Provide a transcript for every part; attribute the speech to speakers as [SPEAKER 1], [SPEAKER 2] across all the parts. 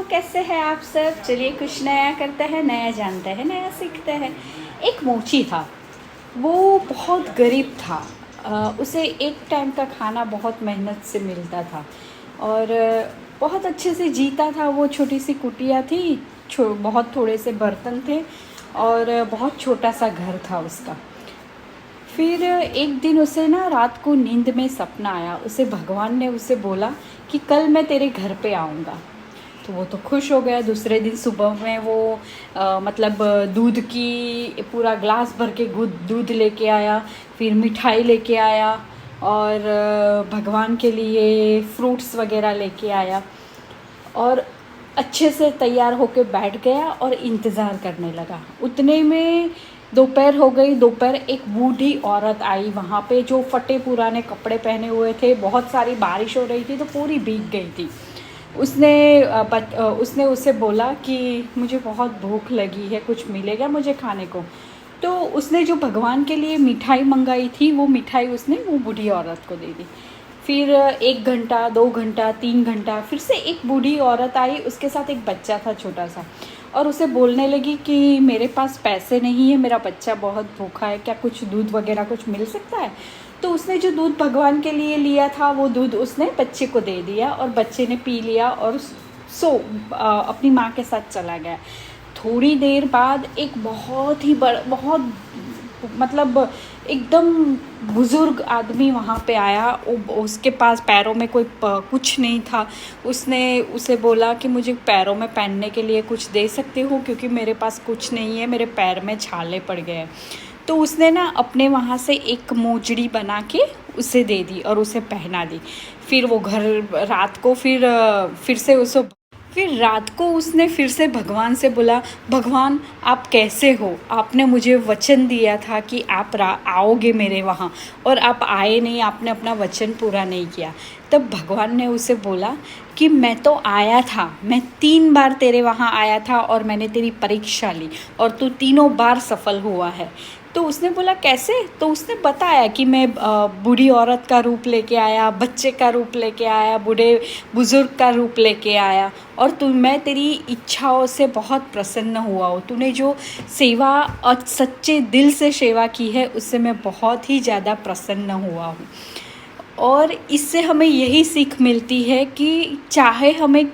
[SPEAKER 1] कैसे हैं आप सब? चलिए कुछ नया करते हैं, नया जानते हैं, नया सीखते हैं। एक मोची था, वो बहुत गरीब था। उसे एक टाइम का खाना बहुत मेहनत से मिलता था और बहुत अच्छे से जीता था। वो छोटी सी कुटिया थी, बहुत थोड़े से बर्तन थे और बहुत छोटा सा घर था उसका। फिर एक दिन उसे ना रात को नींद में सपना आया। उसे भगवान ने उसे बोला कि कल मैं तेरे घर पे आऊँगा। तो वो तो खुश हो गया। दूसरे दिन सुबह में वो मतलब दूध की पूरा ग्लास भर के दूध लेके आया, फिर मिठाई लेके आया और भगवान के लिए फ्रूट्स वगैरह लेके आया और अच्छे से तैयार होके बैठ गया और इंतज़ार करने लगा। उतने में दोपहर हो गई। दोपहर एक बूढ़ी औरत आई वहाँ पे, जो फटे पुराने कपड़े पहने हुए थे। बहुत सारी बारिश हो रही थी तो पूरी भीग गई थी। उसने उसे बोला कि मुझे बहुत भूख लगी है, कुछ मिलेगा मुझे खाने को? तो उसने जो भगवान के लिए मिठाई मंगाई थी, वो मिठाई उसने वो बूढ़ी औरत को दे दी। फिर 1 घंटा, 2 घंटा, 3 घंटा, फिर से एक बूढ़ी औरत आई, उसके साथ एक बच्चा था छोटा सा, और उसे बोलने लगी कि मेरे पास पैसे नहीं है, मेरा बच्चा बहुत भूखा है, क्या कुछ दूध वगैरह कुछ मिल सकता है? तो उसने जो दूध भगवान के लिए लिया था, वो दूध उसने बच्चे को दे दिया और बच्चे ने पी लिया और अपनी माँ के साथ चला गया। थोड़ी देर बाद एक बहुत मतलब एकदम बुज़ुर्ग आदमी वहाँ पे आया। उसके पास पैरों में कुछ नहीं था। उसने उसे बोला कि मुझे पैरों में पहनने के लिए कुछ दे सकते हो, क्योंकि मेरे पास कुछ नहीं है, मेरे पैर में छाले पड़ गए हैं। तो उसने ना अपने वहाँ से एक मोजड़ी बना के उसे दे दी और उसे पहना दी। फिर वो घर रात को फिर रात को उसने फिर से भगवान से बोला, भगवान आप कैसे हो? आपने मुझे वचन दिया था कि आप आओगे मेरे वहाँ, और आप आए नहीं, आपने अपना वचन पूरा नहीं किया। तब भगवान ने उसे बोला कि मैं तो आया था, मैं 3 बार तेरे वहाँ आया था और मैंने तेरी परीक्षा ली और तू तीनों बार सफल हुआ है। तो उसने बोला कैसे? तो उसने बताया कि मैं बूढ़ी औरत का रूप लेके आया, बच्चे का रूप लेके आया, बूढ़े बुज़ुर्ग का रूप लेके आया, और मैं तेरी इच्छाओं से बहुत प्रसन्न हुआ हूँ। तूने जो सेवा और सच्चे दिल से सेवा की है, उससे मैं बहुत ही ज़्यादा प्रसन्न हुआ हूँ। और इससे हमें यही सीख मिलती है कि चाहे हमें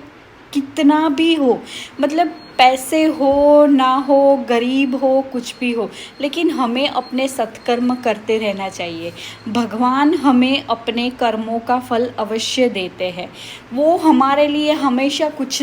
[SPEAKER 1] कितना भी हो, मतलब पैसे हो ना हो, गरीब हो, कुछ भी हो, लेकिन हमें अपने सत्कर्म करते रहना चाहिए। भगवान हमें अपने कर्मों का फल अवश्य देते हैं। वो हमारे लिए हमेशा कुछ